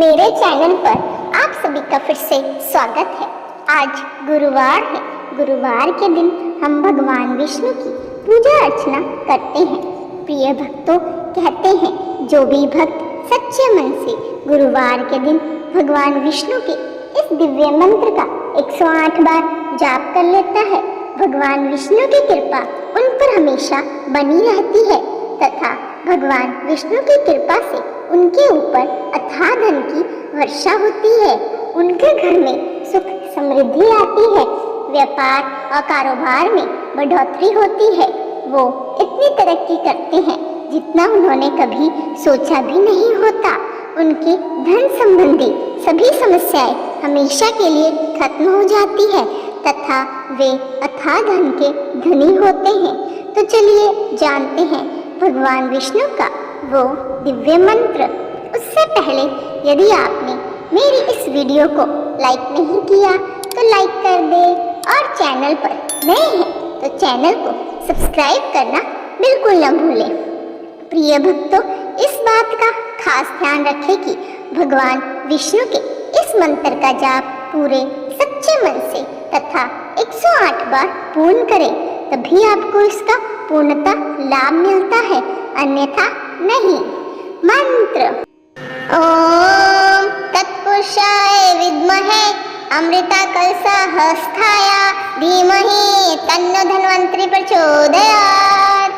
मेरे चैनल पर आप सभी का फिर से स्वागत है। आज गुरुवार है। गुरुवार के दिन हम भगवान विष्णु की पूजा अर्चना करते हैं। प्रिय भक्तों, कहते हैं जो भी भक्त सच्चे मन से गुरुवार के दिन भगवान विष्णु के इस दिव्य मंत्र का 108 बार जाप कर लेता है, भगवान विष्णु की कृपा उन पर हमेशा बनी रहती है तथा भगवान विष्णु की कृपा से उनके ऊपर अथाह धन की वर्षा होती है। उनके घर में सुख समृद्धि आती है, व्यापार और कारोबार में बढ़ोतरी होती है। वो इतनी तरक्की करते हैं जितना उन्होंने कभी सोचा भी नहीं होता। उनकी धन संबंधी सभी समस्याएं हमेशा के लिए खत्म हो जाती है तथा वे अथाह धन के धनी होते हैं। तो चलिए जानते हैं भगवान विष्णु का वो दिव्य मंत्र। उससे पहले यदि आपने मेरी इस वीडियो को लाइक नहीं किया तो लाइक कर दे और चैनल पर नए हैं तो चैनल को सब्सक्राइब करना बिल्कुल न भूलें। प्रिय भक्तों, इस बात का खास ध्यान रखें कि भगवान विष्णु के इस मंत्र का जाप पूरे सच्चे मन से तथा 108 बार पूर्ण करें, तभी आपको इसका पूर्णतः लाभ मिलता है, अन्यथा नहीं। मंत्र ओम तत्पुरुषाय विद्महे अमृताकलशहस्ताय धीमहि तन्नो धन्वन्तरि प्रचोदयात्।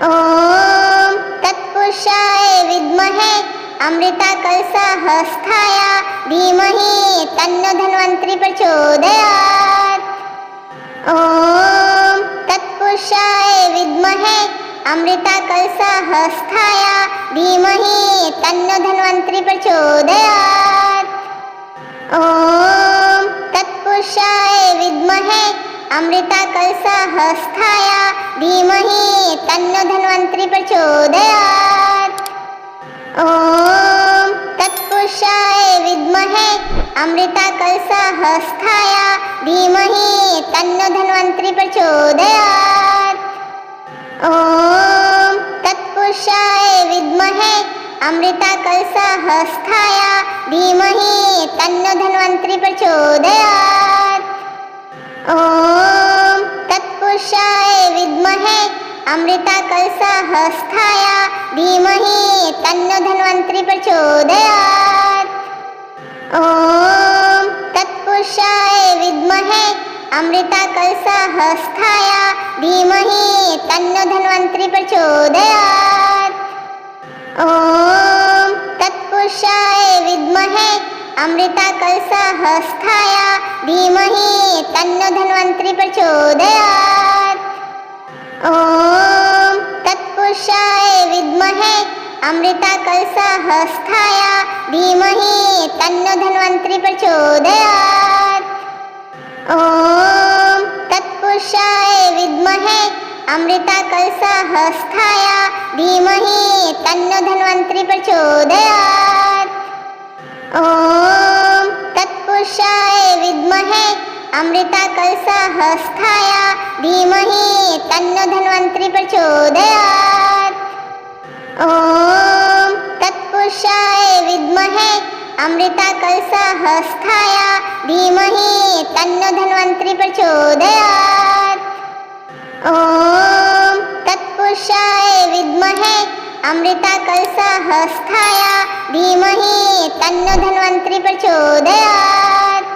ओम तत्पुरुषाय विद्महे अमृताकलशहस्ताय धीमहि तन्नो धन्वन्तरि प्रचोदयात्। ओम तत्पुरुषाय विद्महे अमृताकलशहस्ताय धीमहि तन्नो धन्वन्तरि प्रचोदयात्। ओम तत्पुरुषाय विद्महे अमृताकलशहस्ताय धीमहि तन्नो धन्वन्तरि प्रचोदयात्। ओम तत्पुरुषाय विद्महे अमृताकलशहस्ताय धीमहि तन्नो धन्वन्तरि प्रचोदयात्। ओम तत्पुरुषाय विद्महे अमृताकलशहस्ताय धीमहि तन्नो धन्वन्तरि प्रचोदयात्। ओम तत्पुरुषाय विद्महे अमृताकलशहस्ताय धीमहि तन्नो धन्वन्तरि प्रचोदयात्। ओम तत्पुरुषाय विद्महे अमृताकलशहस्ताय धीमहि तन्नो धन्वन्तरि प्रचोदयात्। ओम तत्पुरुषाय विद्महे अमृताकलशहस्ताय धीमहि तन्नो धन्वन्तरि प्रचोदयात्। ओम तत्पुरुषाय विद्महे अमृताकलशहस्ताय धीमहि तन्नो धन्वन्तरि प्रचोदयात्। ओम तत्पुरुषाय विद्महे अमृताकलशहस्ताय धीमहि तन्नो धन्वन्तरि प्रचोदयात्। ओम तत्पुरुषाय विद्महे अमृताकलशहस्ताय धीमहि तन्नो धन्वन्तरि प्रचोदयात्। ओम तत्पुरुषाय विद्महे अमृताकलशहस्ताय धीमहि तन्नो धन्वन्तरि प्रचोदयात्। ओम तत्पुरुषाय विद्महे अमृताकलशहस्ताय धीमहि तन्नो धन्वन्तरि प्रचोदयात्।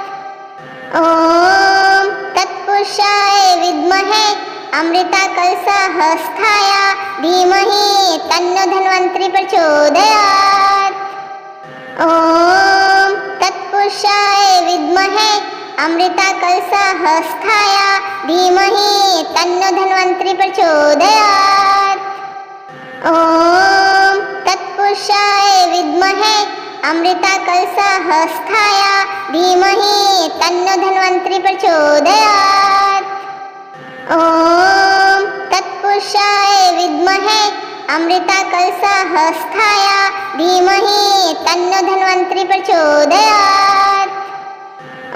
ओम तत्पुरुषाय विद्महे अमृताकलशहस्ताय धीमहि तन्नो धन्वन्तरि प्रचोदयात्। ओम तत्पुरुषाय विद्महे अमृताकलशहस्ताय धीमहि तन्नो धन्वन्तरि प्रचोदयात्। ओम तत्पुरुषाय विद्महे अमृताकलशहस्ताय धीमहि तन्नो धन्वन्तरि प्रचोदयात्। ओम तत्पुरुषाय विद्महे अमृताकलशहस्ताय धीमहि तन्नो धन्वन्तरि प्रचोदयात्।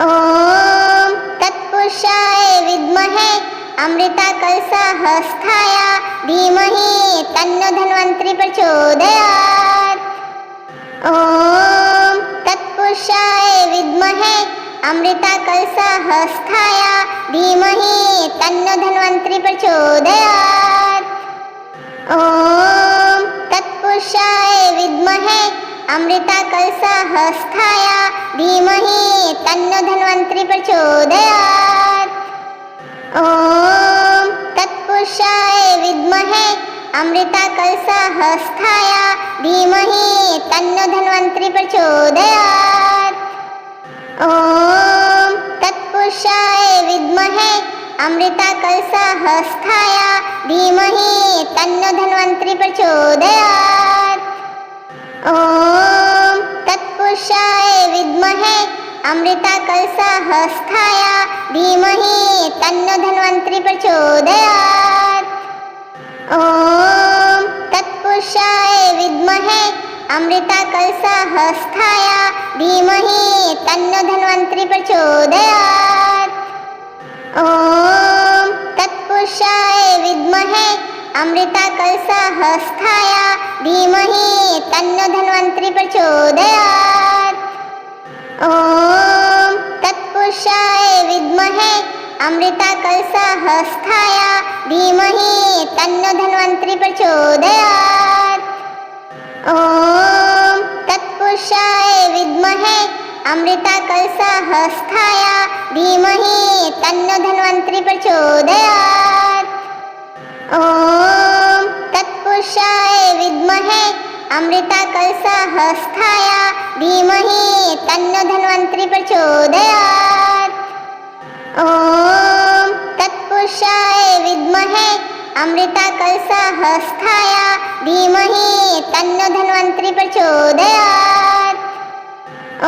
ओम तत्पुरुषाय विद्महे अमृताकलशहस्ताय धीमहि तन्नो धन्वन्तरि प्रचोदयात्। ओम तत्पुरुषाय विद्महे अमृताकलशहस्ताय धीमहि तन्नो धन्वन्तरि प्रचोदयात्। ॐ तत्पुरुषाय विद्महे अमृताकलशहस्ताय धीमहि तन्नो धन्वन्तरि प्रचोदयात्। ॐ तत्पुरुषाय विद्महे अमृताकलशहस्ताय धीमहि तन्नो धन्वन्तरि प्रचोदयात्। ॐ तत्पुरुषाय विद्महे अमृताकलशहस्ताय धीमहि तन्नो धन्वन्तरि प्रचोदयात्। ॐ तत्पुरुषाय विद्महे अमृताकलशहस्ताय धीमहि तन्नो धन्वन्तरि प्रचोदयात्। ॐ तत्पुरुषाय विद्महे अमृताकलशहस्ताय धीमहि तन्नो धन्वन्तरि प्रचोदयात्। ॐ तत्पुरुषाय विद्महे अमृताकलशहस्ताय धीमहि तन्नो धन्वन्तरि प्रचोदयात्। ॐ तत्पुरुषाय विद्महे अमृताकलशहस्ताय धीमहि तन्नो धन्वन्तरि प्रचोदयात्। ॐ तत्पुरुषाय विद्महे अमृताकलशहस्ताय धीमहि तन्नो धन्वन्तरि प्रचोदयात्। ॐ तत्पुरुषाय विद्महे अमृताकलशहस्ताय धीमहि तन्नो धन्वन्तरि प्रचोदयात्। ॐ तत्पुरुषाय विद्महे अमृताकलशहस्ताय धीमहि तन्नो धन्वन्तरि प्रचोदयात्।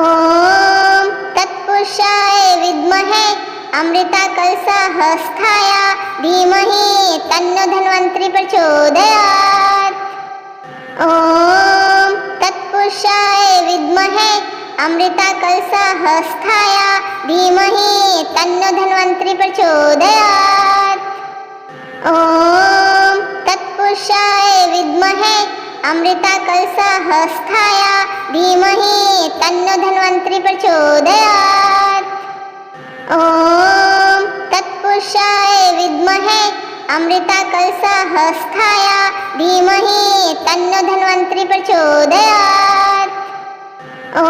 ॐ तत्पुरुषाय विद्महे अमृताकलशहस्ताय धीमहि तन्नो धन्वन्तरि प्रचोदयात्। ॐ तत्पुरुषाय विद्महे अमृताकलशहस्ताय धीमहि तन्नो धन्वन्तरि प्रचोदयात्। ॐ तत्पुरुषाय विद्महे अमृताकलशहस्ताय धीमहि तन्नो धन्वन्तरि प्रचोदयात्। ॐ तत्पुरुषाय विद्महे अमृताकलशहस्ताय धीमहि तन्नो धन्वन्तरि प्रचोदयात्। ॐ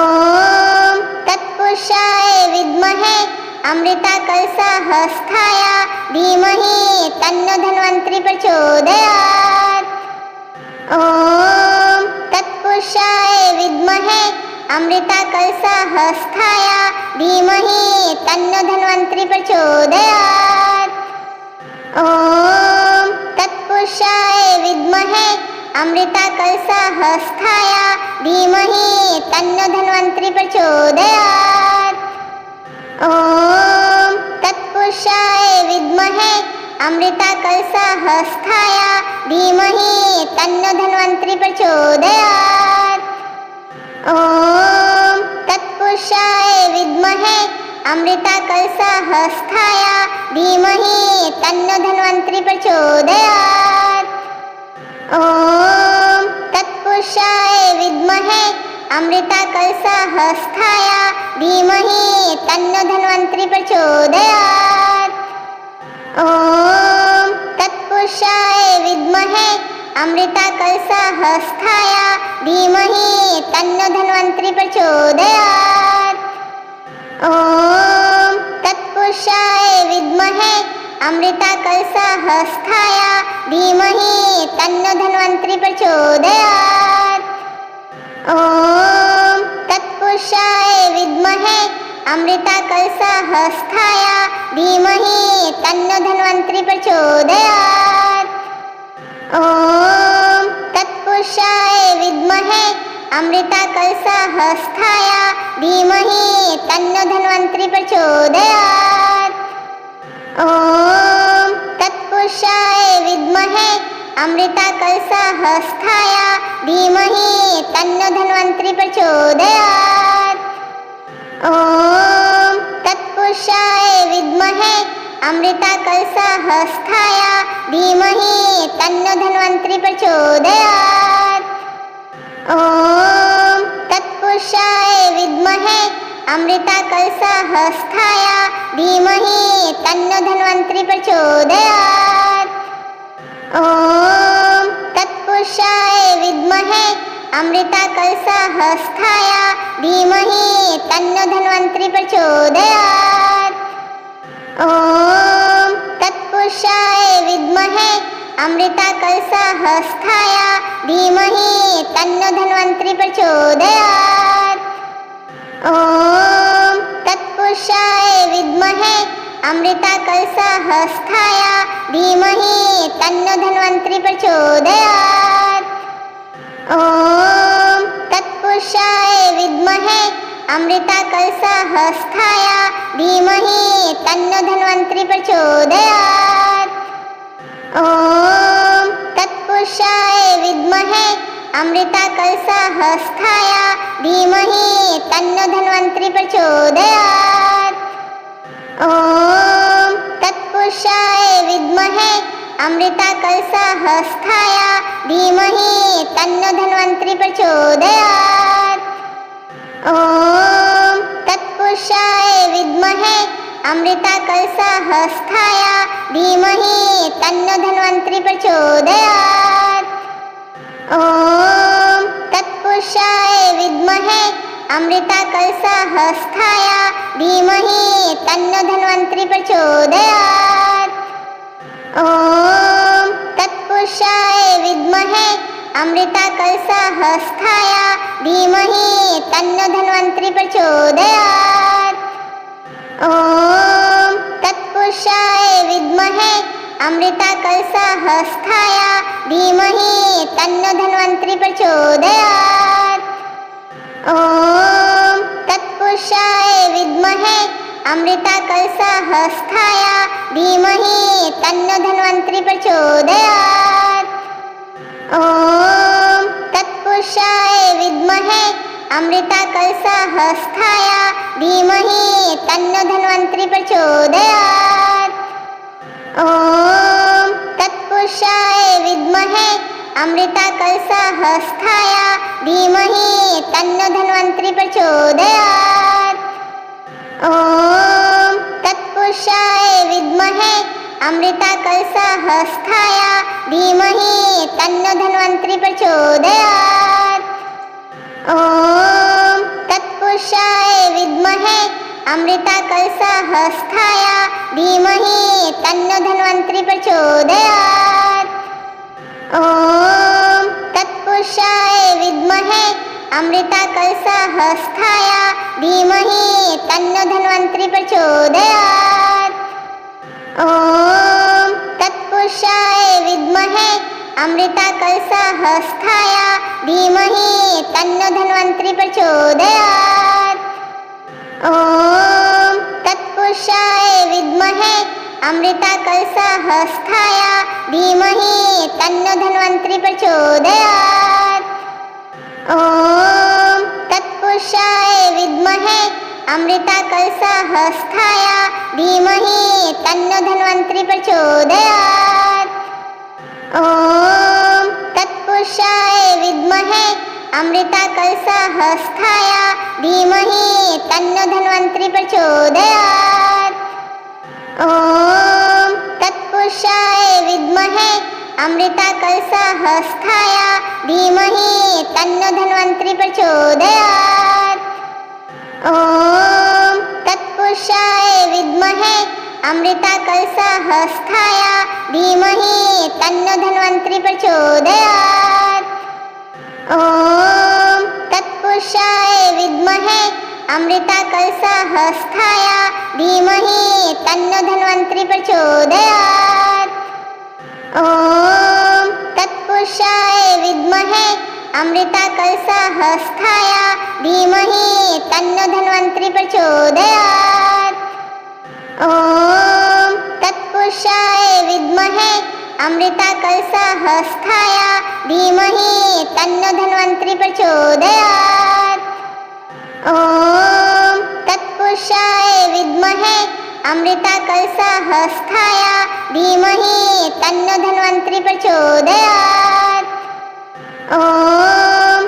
तत्पुरुषाय विद्महे अमृताकलशहस्ताय धीमहि तन्नो धन्वन्तरि प्रचोदयात्। ॐ तत्पुरुषाय विद्महे अमृताकलशहस्ताय धीमहि तन्नो धन्वन्तरि प्रचोदयात्। ॐ तत्पुरुषाय विद्महे अमृताकलशहस्ताय धीमहि तन्नो धन्वन्तरि प्रचोदयात्। ॐ तत्पुरुषाय विद्महे अमृताकलशहस्ताय धीमहि तन्नो धन्वन्तरि प्रचोदयात्। ॐ तत्पुरुषाय विद्महे अमृताकलशहस्ताय धीमहि तन्नो धन्वन्तरि प्रचोदयात्। ॐ तत्पुरुषाय विद्महे अमृताकलशहस्ताय धीमहि तन्नो धन्वन्तरि प्रचोदयात्। ॐ तत्पुरुषाय विद्महे अमृताकलशहस्ताय धीमहि तन्नो धन्वन्तरि प्रचोदयात्। ॐ तत्पुरुषाय विद्महे अमृताकलशहस्ताय धीमहि तन्नो धन्वन्तरि प्रचोदयात्। ॐ तत्पुरुषाय विद्महे अमृताकलशहस्ताय धीमहि तन्नो धन्वन्तरि प्रचोदयात्। ॐ तत्पुरुषाय विद्महे अमृताकलशहस्ताय धीमहि तन्नो धन्वन्तरि प्रचोदयात्। ॐ तत्पुरुषाय विद्महे अमृताकलशहस्ताय धीमहि तन्नो धन्वन्तरि प्रचोदयात्। ॐ तत्पुरुषाय विद्महे अमृताकलशहस्ताय धीमहि तन्नो धन्वन्तरि प्रचोदयात्। ॐ तत्पुरुषाय विद्महे अमृताकलशः स्थाय धीमहि तन्नो धन्वन्तरि प्रचोदयात्। ॐ तत्पुरुषाय विद्महे अमृताकलशः स्थाय धीमहि तन्नो धन्वन्तरि प्रचोदयात्। ॐ तत्पुरुषाय विद्महे अमृताकलशः स्थाय धीमहि तन्नो धन्वन्तरि प्रचोदयात्। ॐ तत्पुरुषाय विद्महे अमृताकलशः स्थाय धीमहि तन्नो धन्वन्तरि प्रचोदयात्। ॐ तत्पुरुषाय विद्महे अमृताकलशः स्थाय धीमहि तन्नो धन्वन्तरि प्रचोदयात्। ॐ तत्पुरुषाय विद्महे अमृताकलशः स्थाय धीमहि तन्नो धन्वन्तरि प्रचोदयात्। ॐ तत्पुरुषाय विद्महे अमृताकलशः स्थाय धीमहि तन्नो धन्वन्तरि प्रचोदयात्। ॐ तत्पुरुषाय विद्महे अमृताकलशः स्थाय धीमहि तन्नो धन्वन्तरि प्रचोदयात्। ॐ तत्पुरुषाय विद्महे अमृताकलशः स्थाय धीमहि तन्नो धन्वन्तरि प्रचोदयात्। ॐ तत्पुरुषाय विद्महे अमृताकलशः स्थाय धीमहि तन्नो धन्वन्तरि प्रचोदयात्। ॐ तत्पुरुषाय विद्महे अमृताकलशः स्थाय धीमहि तन्नो धन्वन्तरि प्रचोदयात्। ॐ तत्पुरुषाय विद्महे अमृताकलशः स्थाय धीमहि तन्नो धन्वन्तरि प्रचोदयात्। ॐ तत्पुरुषाय विद्महे अमृताकलशः स्थाय धीमहि तन्नो धन्वन्तरि प्रचोदयात्। ॐ तत्पुरुषाय विद्महे अमृताकलशः स्थाय धीमहि तन्नो धन्वन्तरि प्रचोदयात्। ॐ तत्पुरुषाय विद्महे अमृताकलशः स्थाय धीमहि तन्नो धन्वन्तरि प्रचोदयात्। ॐ तत्पुरुषाय विद्महे अमृताकलशः स्थाय धीमहि तन्नो धन्वन्तरि प्रचोदयात्। ॐ तत्पुरुषाय विद्महे अमृताकलशः स्थाय धीमहि तन्नो धन्वन्तरि प्रचोदयात्। ॐ तत्पुरुषाय विद्महे अमृताकलशः स्थाय धीमहि तन्नो धन्वन्तरि प्रचोदयात्। ॐ तत्पुरुषाय विद्महे अमृताकलशः स्थाय धीमहि तन्नो धन्वन्तरि प्रचोदयात्। ॐ तत्पुरुषाय विद्महे अमृताकलशः स्थाय धीमहि तन्नो धन्वन्तरि प्रचोदयात्। ॐ तत्पुरुषाय विद्महे अमृताकलशः स्थाय धीमहि तन्नो धन्वन्तरि प्रचोदयात्। ॐ तत्पुरुषाय विद्महे अमृताकलशः स्थाय धीमहि तन्नो धन्वन्तरि प्रचोदयात्। ॐ तत्पुरुषाय विद्महे अमृताकलशः स्थाय धीमहि तन्नो धन्वन्तरि प्रचोदयात्। ॐ तत्पुरुषाय विद्महे अमृताकलशः स्थाय धीमहि तन्नो धन्वन्तरि प्रचोदयात्। ॐ तत्पुरुषाय विद्महे अमृताकलशः स्थाय धीमहि तन्नो धन्वन्तरि प्रचोदयात्। ॐ तत्पुरुषाय विद्महे अमृताकलशः स्थाय धीमहि तन्नो धन्वन्तरि प्रचोदयात्। ॐ तत्पुरुषाय विद्महे अमृताकलशः स्थाय धीमहि तन्नो धन्वन्तरि प्रचोदयात्। ॐ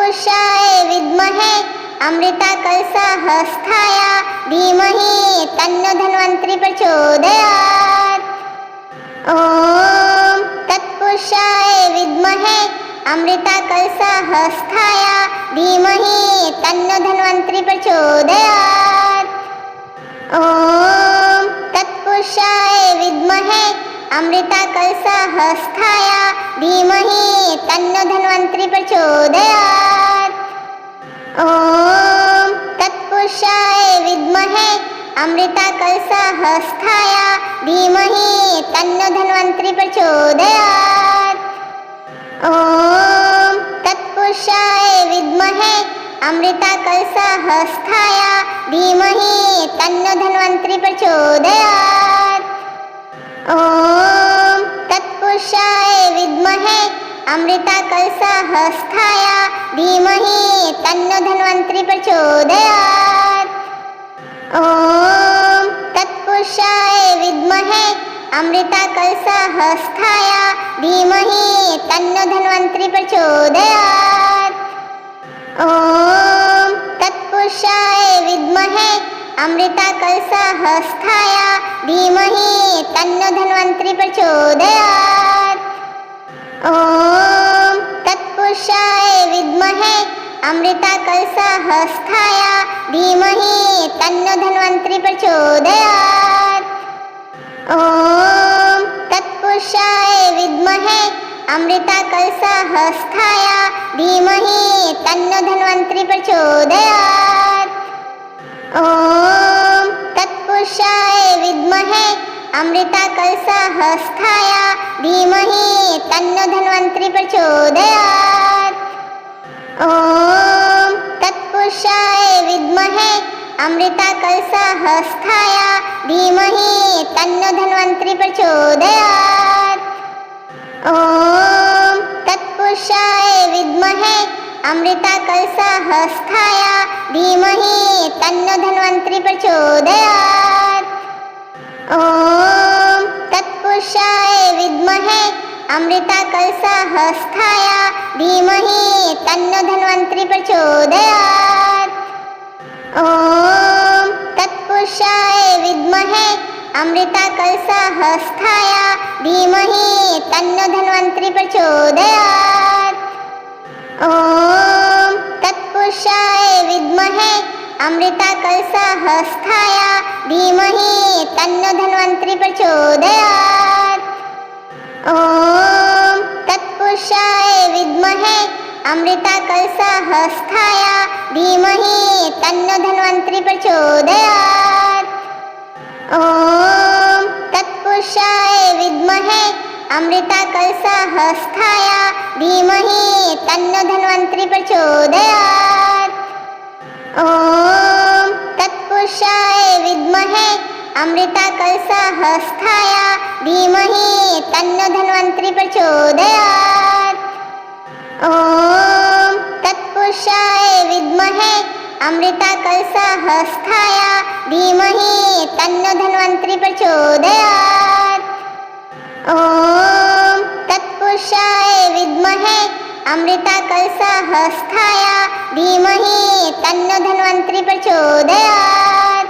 तत्पुरुषाय विद्महे अमृताकलशहस्ताय धीमहि तन्नो धन्वन्तरि प्रचोदयात्। ॐ तत्पुरुषाय विद्महे अमृताकलशहस्ताय धीमहि तन्नो धन्वन्तरि प्रचोदयात्। ॐ तत्पुरुषाय विद्महे अमृताकलशहस्ताय धीमहि तन्नो धन्वन्तरि प्रचोदयात्। ॐ तत्पुरुषाय विद्महे अमृताकलशहस्ताय धीमहि तन्नो धन्वन्तरि प्रचोदयात्। ॐ तत्पुरुषाय विद्महे अमृताकलशहस्ताय धीमहि तन्नो धन्वन्तरि प्रचोदयात्। ॐ तत्पुरुषाय विद्महे अमृताकलशहस्ताय धीमहि तन्नो धन्वन्तरि प्रचोदयात्। ॐ तत्पुरुषाय विद्महे अमृताकलशहस्ताय धीमहि तन्नो धन्वन्तरि प्रचोदयात्। ॐ तत्पुरुषाय विद्महे अमृताकलशहस्ताय धीमहि तन्नो धन्वन्तरि प्रचोदयात्। ॐ तत्पुरुषाय विद्महे अमृताकलशहस्ताय धीमहि तन्नो धन्वन्तरि प्रचोदयात्। ॐ तत्पुरुषाय विद्महे अमृताकलशहस्ताय धीमहि तन्नो धन्वन्तरि प्रचोदयात्। ॐ तत्पुरुषाय विद्महे अमृताकलशहस्ताय धीमहि तन्नो धन्वन्तरि प्रचोदयात्। ॐ तत्पुरुषाय विद्महे अमृताकलशहस्ताय धीमहि तन्नो धन्वन्तरि प्रचोदयात्। ॐ तत्पुरुषाय विद्महे अमृताकलशहस्ताय धीमहि तन्नो धन्वन्तरि प्रचोदयात्। ॐ तत्पुरुषाय विद्महे अमृताकलशहस्ताय धीमहि तन्नो धन्वन्तरि प्रचोदयात्। ॐ तत्पुरुषाय विद्महे अमृताकलशहस्ताय धीमहि तन्नो धन्वन्तरि प्रचोदयात्। ॐ तत्पुरुषाय विद्महे अमृताकलशहस्ताय धीमहि तन्नो धन्वन्तरि प्रचोदयात्। ॐ तत्पुरुषाय विद्महे अमृताकलशहस्ताय धीमहि तन्नो धन्वन्तरि प्रचोदयात्। ॐ तत्पुरुषाय विद्महे अमृताकलशहस्ताय धीमहि तन्नो धन्वन्तरि प्रचोदयात्। ॐ तत्पुरुषाय विद्महे अमृताकलशहस्ताय धीमहि तन्नो धन्वन्तरि प्रचोदयात्। ॐ तत्पुरुषाय विद्महे अमृताकलशहस्ताय धीमहि तन्नो धन्वन्तरि प्रचोदयात्। ॐ तत्पुरुषाय विद्महे अमृताकलशहस्ताय धीमहि तन्नो धन्वन्तरि प्रचोदयात्।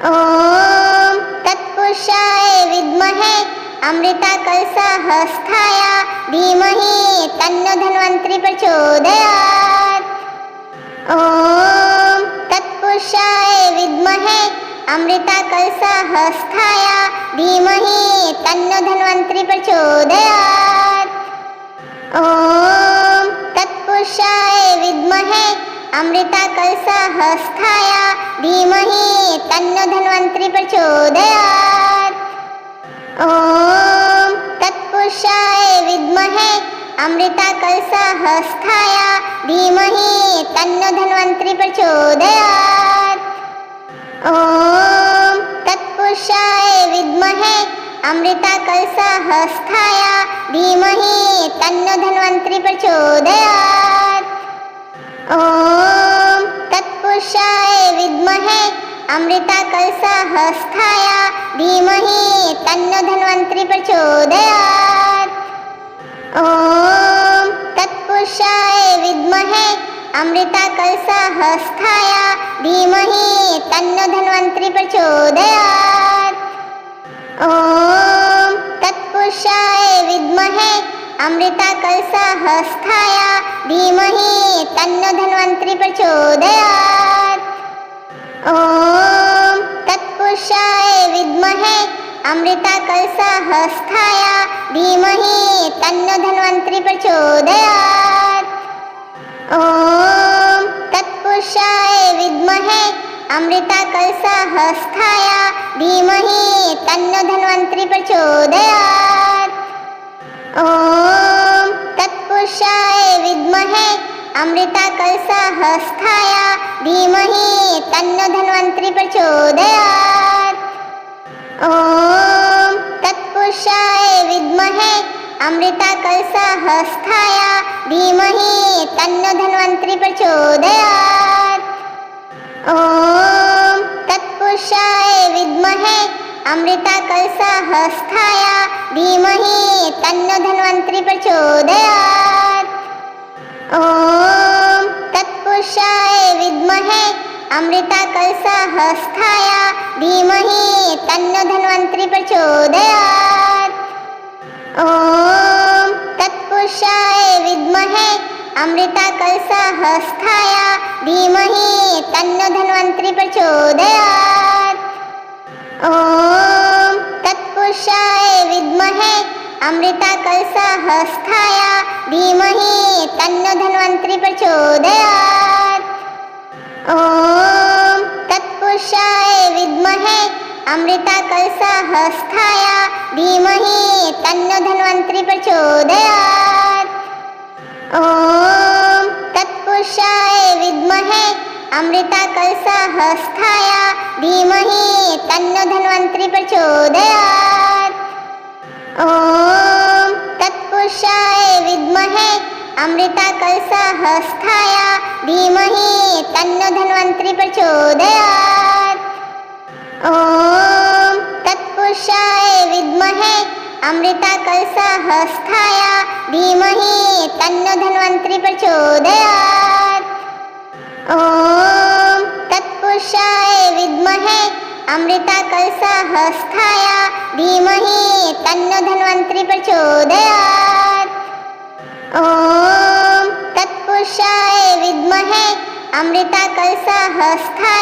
ॐ तत्पुरुषाय विद्महे अमृताकलशहस्ताय धीमहि तन्नो धन्वन्तरि प्रचोदयात्। ॐ तत्पुरुषाय विद्महे अमृताकलशहस्ताय धीमहि तन्नो धन्वन्तरि प्रचोदयात्। ॐ तत्पुरुषाय विद्महे अमृताकलशहस्ताय धीमहि तन्नो धन्वन्तरि प्रचोदयात्। ॐ तत्पुरुषाय विद्महे अमृताकलशहस्ताय धीमहि तन्नो धन्वन्तरि प्रचोदयात्। ॐ तत्पुरुषाय विद्महे अमृताकलशहस्ताय धीमहि तन्नो धन्वन्तरि प्रचोदयात्। ॐ तत्पुरुषाय विद्महे अमृताकलशहस्ताय धीमहि तन्नो धन्वन्तरि प्रचोदयात्। ॐ तत्पुरुषाय विद्महे अमृताकलशहस्ताय धीमहि तन्नो धन्वन्तरि प्रचोदयात्। ॐ तत्पुरुषाय विद्महे अमृताकलशहस्ताय धीमहि तन्नो धन्वन्तरि प्रचोदयात्। ॐ तत्पुरुषाय विद्महे अमृताकलशहस्ताय धीमहि तन्नो धन्वन्तरि प्रचोदयात्। ॐ तत्पुरुषाय विद्महे अमृताकलशहस्ताय धीमहि तन्नो धन्वन्तरि प्रचोदयात्। ॐ तत्पुरुषाय विद्महे अमृताकलशहस्ताय धीमहि तन्नो धन्वन्तरि प्रचोदयात्। ॐ तत्पुरुषाय विद्महे अमृताकलशहस्ताय धीमहि तन्नो धन्वन्तरि प्रचोदयात्। ॐ तत्पुरुषाय विद्महे अमृताकलशहस्ताय धीमहि तन्नो धन्वन्तरि प्रचोदयात्। ॐ तत्पुरुषाय विद्महे अमृताकलशहस्ताय धीमहि तन्नो धन्वन्तरि प्रचोदयात्। ॐ तत्पुरुषाय विद्महे अमृताकलशहस्ताय धीमहि तन्नो धन्वन्तरि प्रचोदयात्। ॐ तत्पुरुषाय विद्महे अमृताकलशहस्ताय धीमहि तन्नो धन्वन्तरि प्रचोदयात्। ॐ तत्पुरुषाय विद्महे अमृताकलशहस्ताय धीमहि तन्नो धन्वन्तरि प्रचोदयात्। ॐ तत्पुरुषाय विद्महे अमृताकलशहस्ताय धीमहि तन्नो धन्वन्तरि प्रचोदयात्। ॐ तत्पुरुषाय विद्महे अमृताकलशहस्ताय धीमहि तन्नो धन्वन्तरि प्रचोदयात्। ॐ तत्पुरुषाय विद्महे अमृताकलशहस्ताय धीमहि तन्नो धन्वन्तरि प्रचोदयात्। ॐ तत्पुरुषाय विद्महे अमृताकलशहस्ताय धीमहि तन्नो धन्वन्तरि प्रचोदयात्। ॐ तत्पुरुषाय विद्महे अमृताकलशहस्ताय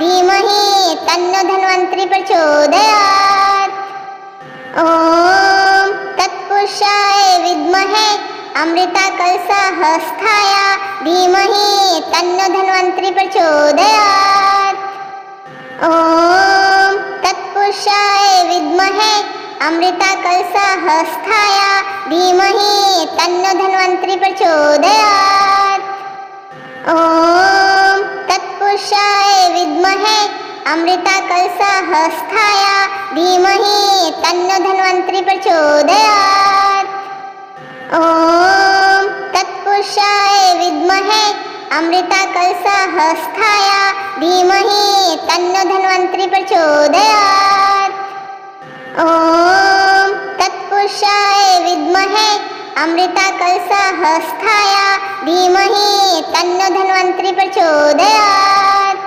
धीमहि तन्नो धन्वन्तरि प्रचोदयात्। ॐ तत्पुरुषाय विद्महे अमृताकलशहस्ताय धीमहि तन्नो धन्वन्तरि प्रचोदयात्। ॐ तत्पुरुषाय विद्महे अमृताकलशहस्ताय धीमहि तन्नो धन्वन्तरि प्रचोदयात्। ॐ तत्पुरुषाय विद्महे अमृताकलशहस्ताय धीमहि तन्नो धन्वन्तरि प्रचोदयात्। ॐ तत्पुरुषाय विद्महे अमृताकलशहस्ताय धीमहि तन्नो धन्वन्तरि प्रचोदयात्। ॐ तत्पुरुषाय विद्महे अमृताकलशहस्ताय धीमहि तन्नो धन्वन्तरि प्रचोदयात्।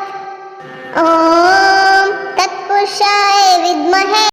ॐ तत्पुरुषाय विद्महे